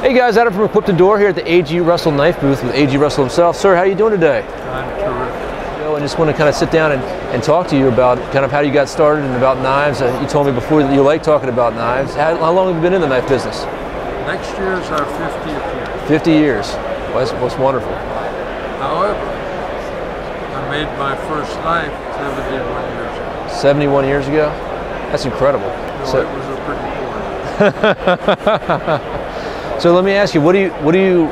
Hey guys, Adam from Equip the Door here at the A.G. Russell knife booth with A.G. Russell himself. Sir, how are you doing today? I'm terrific. I just want to kind of sit down and talk to you about kind of how you got started and about knives. You told me before that you like talking about knives. How long have you been in the knife business? Next year is our 50th year. 50 years. Well, that's wonderful. However, I made my first knife 71 years ago. 71 years ago? That's incredible. So it was a pretty boring. So let me ask you, what are you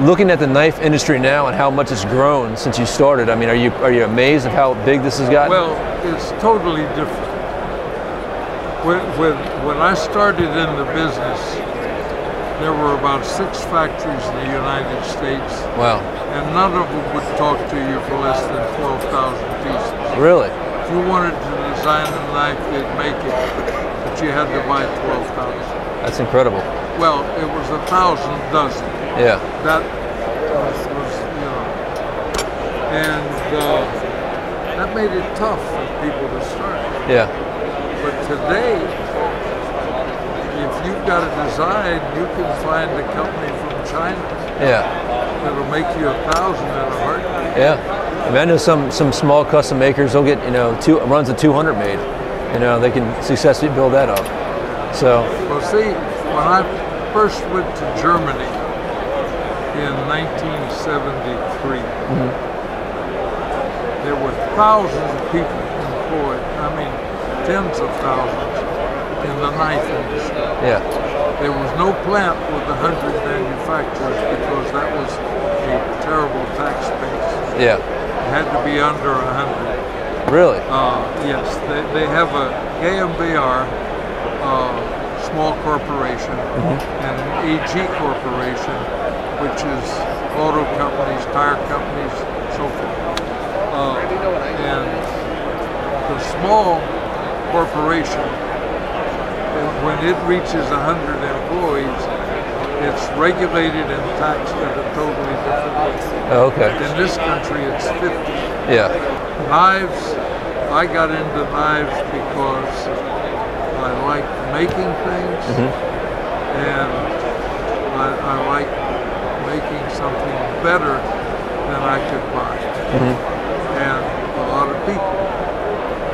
looking at the knife industry now and how much it's grown since you started? I mean, are you amazed at how big this has gotten? Well, it's totally different. When I started in the business, there were about 6 factories in the United States. Wow. And none of them would talk to you for less than 12,000 pieces. Really? If you wanted to design a knife, they'd make it, but you had to buy 12,000. That's incredible. Well, it was 1,000 dozen. Yeah. That was, you know, and that made it tough for people to start. Yeah. But today, if you've got a design, you can find a company from China. Yeah. That'll make you 1,000 in a heartbeat. Yeah. I mean, I know some small custom makers, they'll get, runs of 200 made. They can successfully build that up. So. Well, see, when I first went to Germany in 1973, there were thousands of people employed, I mean tens of thousands, in the knife industry. Yeah. There was no plant with 100 manufacturers because that was a terrible tax base. Yeah. It had to be under 100. Really? Yes, they have a KMBR, small corporation, and an AG corporation, which is auto companies, tire companies, so forth. And the small corporation, when it reaches 100 employees, it's regulated and taxed at a totally different rate. Oh, okay. In this country, it's 50. Yeah. Knives, I got into knives because I like making things, and I like making something better than I could buy. And a lot of people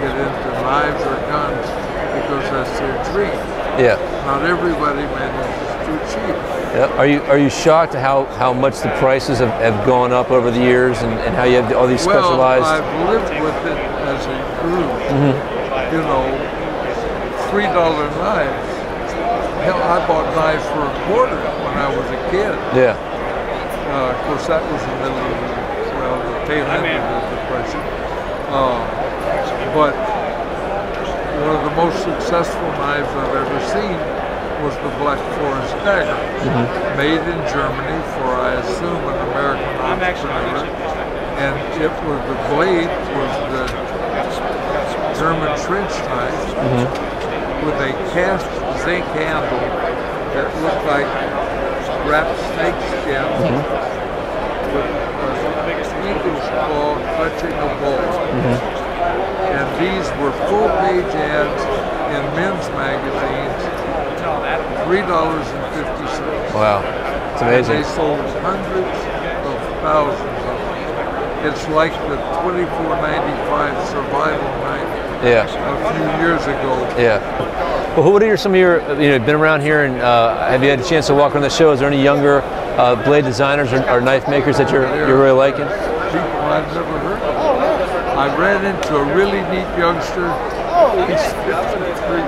get into knives or guns because that's their dream. Yeah. Not everybody manages to achieve. Yeah. Are you shocked at how much the prices have gone up over the years and how you have all these specialized? Well, I've lived with it as it grew. You know, $3 knives. Hell, I bought knives for $0.25 when I was a kid. Yeah. Of course, that was the middle of the tail end of the Depression. But one of the most successful knives I've ever seen was the Black Forest dagger, made in Germany for, I assume, an American entrepreneur. And it was, the blade was the German trench knife with a cast zinc handle that looked like wrapped snake skin with an eagle's claw clutching a ball. And these were full-page ads in men's magazines, $3.50. Wow, it's amazing. And they sold hundreds of thousands of them. It's like the $24.95 survival knife. Yeah. A few years ago. Yeah. Well, what are some of your, been around here and have you had a chance to walk around the show? Is there any younger blade designers or knife makers that you're really liking? People I've never heard of. I ran into a really neat youngster. He's 53,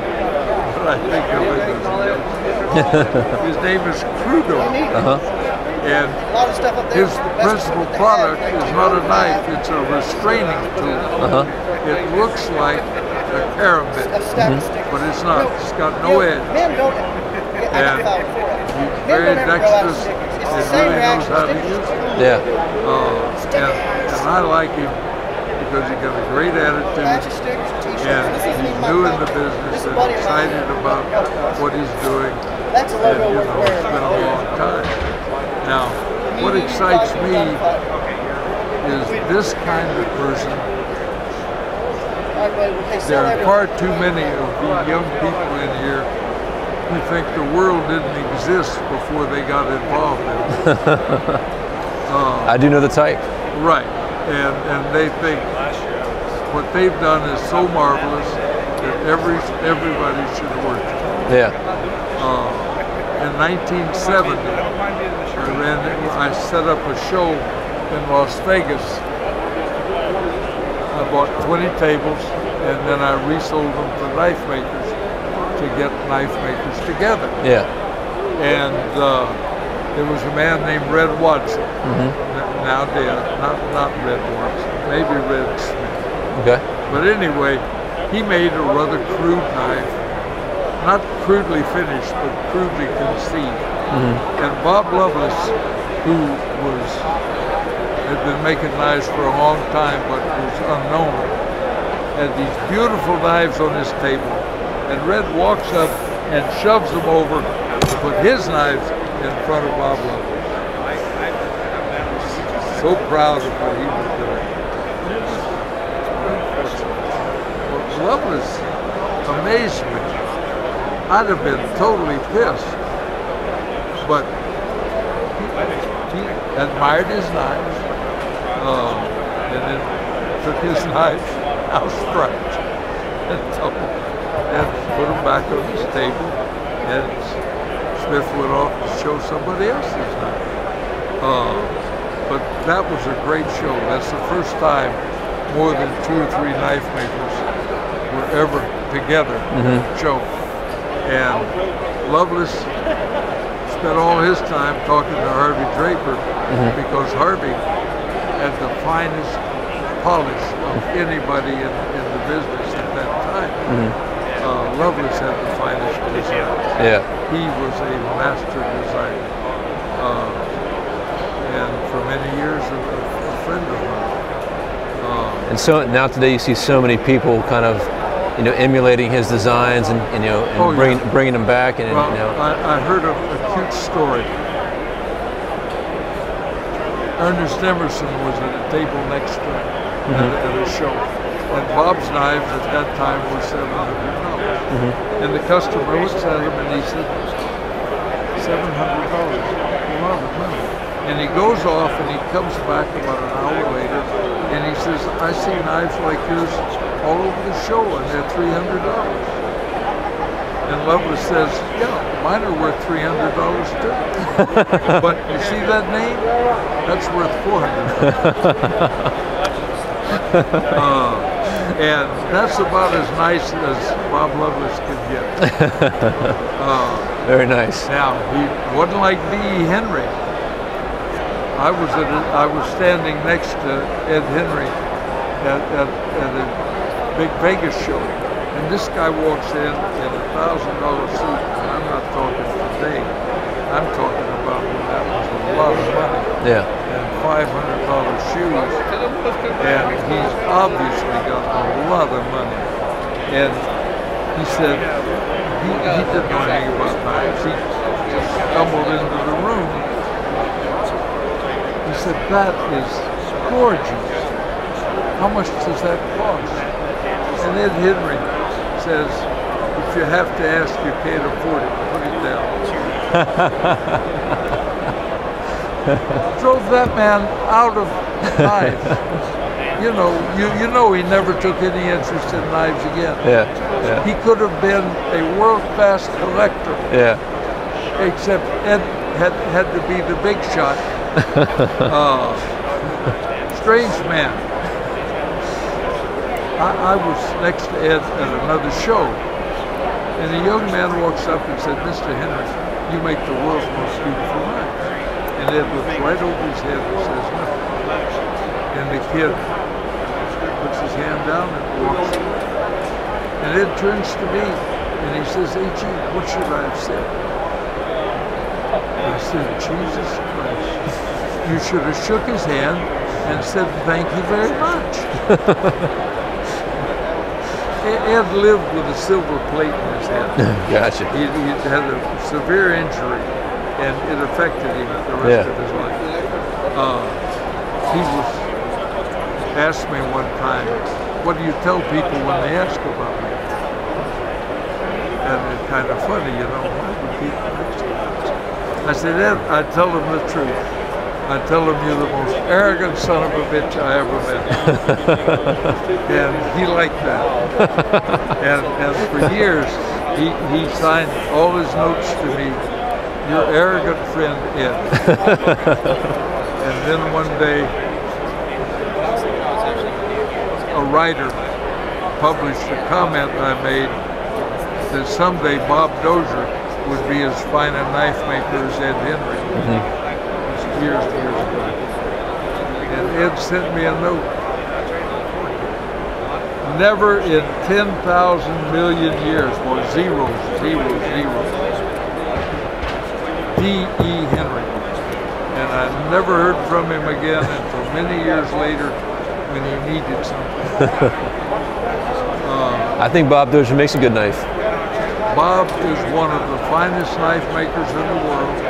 but I think of him as a youngster. His name is Condor. And his principal product is not a knife, it's a restraining tool. It looks like a carabin, but it's not. It's got no edge. And he's very dexterous and really knows how to use it. Yeah. And I like him because he's got a great attitude and he's new in the business and excited about what he's doing. And it's been a long time. Now, what excites me is this kind of person. There are far too many of the young people in here who think the world didn't exist before they got involved in it. I do know the type. Right, and they think what they've done is so marvelous that everybody should worship it. Yeah. In 1970, I set up a show in Las Vegas. I bought 20 tables, and then I resold them to knife makers to get knife makers together. Yeah. And there was a man named Red Watson, now dead, not Red Watson, maybe Red Smith. Okay. But anyway, he made a rather crude knife, not crudely finished, but crudely conceived. And Bob Lovelace, who had been making knives for a long time but was unknown, had these beautiful knives on his table. And Red walks up and shoves them over to put his knives in front of Bob Lovelace. So proud of what he was doing. Well, Lovelace amazed me. I'd have been totally pissed. But he admired his knives, and then took his knives out front and put them back on his table, and Smith went off to show somebody else's knife. But that was a great show. That's the first time more than 2 or 3 knife makers were ever together at the show. And Lovelace spent all his time talking to Harvey Draper because Harvey had the finest polish of anybody in the business at that time. Lovelace had the finest design. Yeah. He was a master designer, and for many years a friend of mine. And so now today you see so many people kind of, emulating his designs and bringing them back. And well, I heard a cute story. Ernest Emerson was at a table next to him at a show, and Bob's knives at that time were $700. And the customer looks at him and he said, $700, a lot of money. And he goes off and he comes back about an hour later and he says, I see knives like yours all over the show and they're $300. And Lovelace says, yeah, mine are worth $300 too. But you see that name? That's worth $400. And that's about as nice as Bob Lovelace could get. Very nice. Now, he wasn't like B.E. Henry. I was standing next to Ed Henry at a big Vegas show, and this guy walks in a $1,000 suit, and I'm not talking today. I'm talking about when that was a lot of money. Yeah. And $500 shoes, and he's obviously got a lot of money. And he said he didn't know anything about knives. He just stumbled into the room. He said, that is gorgeous. How much does that cost? And Ed Henry says, if you have to ask, you can't afford it. Put it down. Drove that man out of knives. You know he never took any interest in knives again. Yeah. He could have been a world-class collector. Yeah. Except Ed had to be the big shot. Strange man. I was next to Ed at another show, and a young man walks up and said, Mr. Henry, you make the world's most beautiful knives. And Ed looks right over his head and says, no. And the kid puts his hand down and walks away. And Ed turns to me and he says, H.E., what should I have said? I said, Jesus Christ. You should have shook his hand and said, thank you very much. Ed lived with a silver plate in his head. Gotcha. He had a severe injury, and it affected him the rest of his life. He asked me one time, what do you tell people when they ask about me? and it's kind of funny, you know, why do people do that? I said, Ed, I tell them the truth. I tell him you're the most arrogant son of a bitch I ever met. And he liked that. And for years, he signed all his notes to me, your arrogant friend, Ed. And then one day, a writer published a comment I made that someday Bob Dozier would be as fine a knife maker as Ed Henry. Years and years ago. And Ed sent me a note. Never in 10,000 million years, well, zeros, D.E. Henry. And I never heard from him again until many years later when he needed something. I think Bob Dozier makes a good knife. Bob is one of the finest knife makers in the world.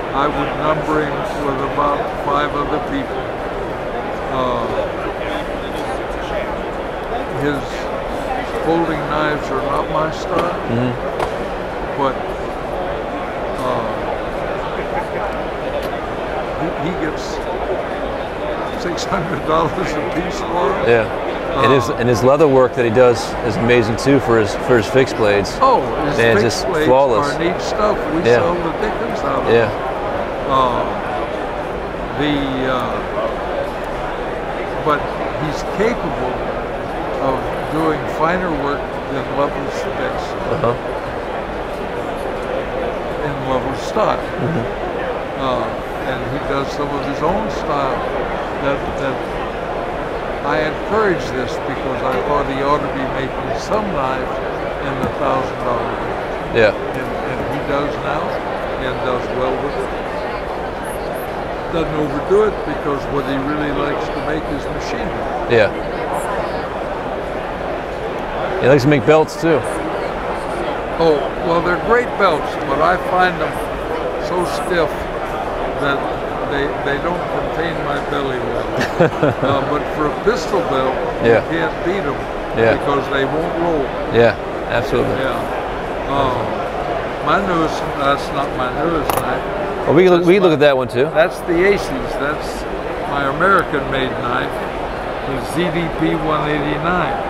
I would number him with about 5 other people. His folding knives are not my style, but he gets $600 a piece for it. Yeah. And his leather work that he does is amazing too for his fixed blades. Oh, his fixed just blades flawless. are neat stuff. We sell the dickens out of them. But he's capable of doing finer work than Loveless fix in Loveless style. And he does some of his own style that I encourage this because I thought he ought to be making some knives in the $1,000 range. Yeah. And he does now and does well with it. Doesn't overdo it because what he really likes to make is machinery. Yeah. He likes to make belts too. Oh, well, they're great belts, but I find them so stiff that they don't contain my belly well. But for a pistol belt, you can't beat them because they won't roll. Yeah, absolutely. Yeah. My newest, that's not my newest knife. Well, we look at that one too. That's the Aces. That's my American-made knife, the ZDP 189.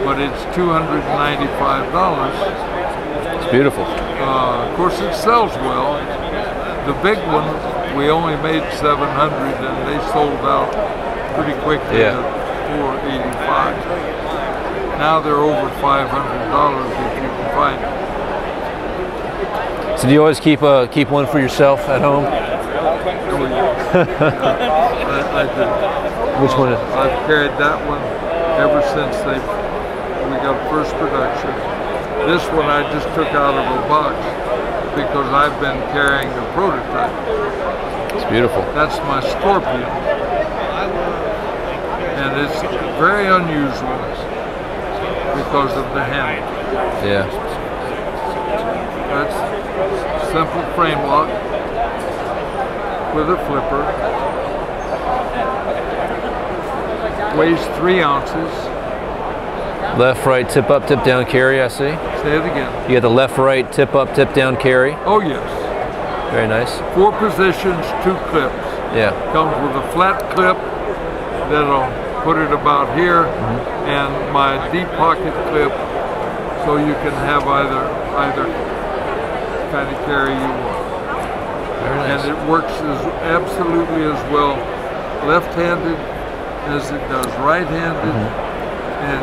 But it's $295. It's beautiful. Of course, it sells well. The big one, we only made 700, and they sold out pretty quickly at $485. Now they're over $500 if you can find it. So do you always keep one for yourself at home? I do. Which one? I've carried that one ever since we got first production. This one I just took out of a box because I've been carrying the prototype. It's beautiful. That's my Scorpion. And it's very unusual because of the handle. Yeah. That's simple frame lock with a flipper. Weighs 3 ounces. Left, right, tip up, tip down carry, I see. Say it again. You got the left, right, tip up, tip down carry. Oh, yes. Very nice. 4 positions, 2 clips. Yeah. Comes with a flat clip that'll put it about here, and my deep pocket clip, so you can have either kind of carry you want. Very nice. And it works absolutely as well left-handed as it does right-handed. And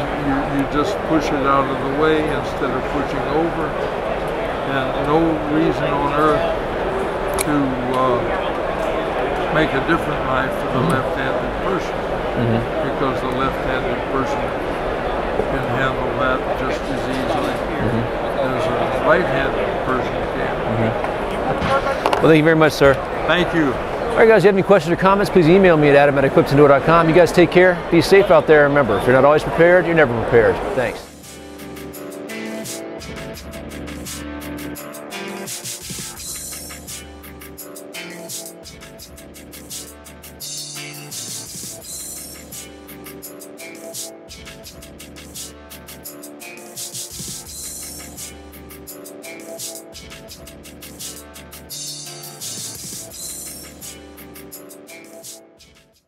you just push it out of the way instead of pushing over. And no reason on earth to make a different knife for the left-handed person, because the left-handed person can handle that just as easily as a right-handed person can. Well, thank you very much, sir. Thank you. All right, guys, if you have any questions or comments, please email me at adam@equiptodor.com. You guys take care. Be safe out there. Remember, if you're not always prepared, you're never prepared. Thanks.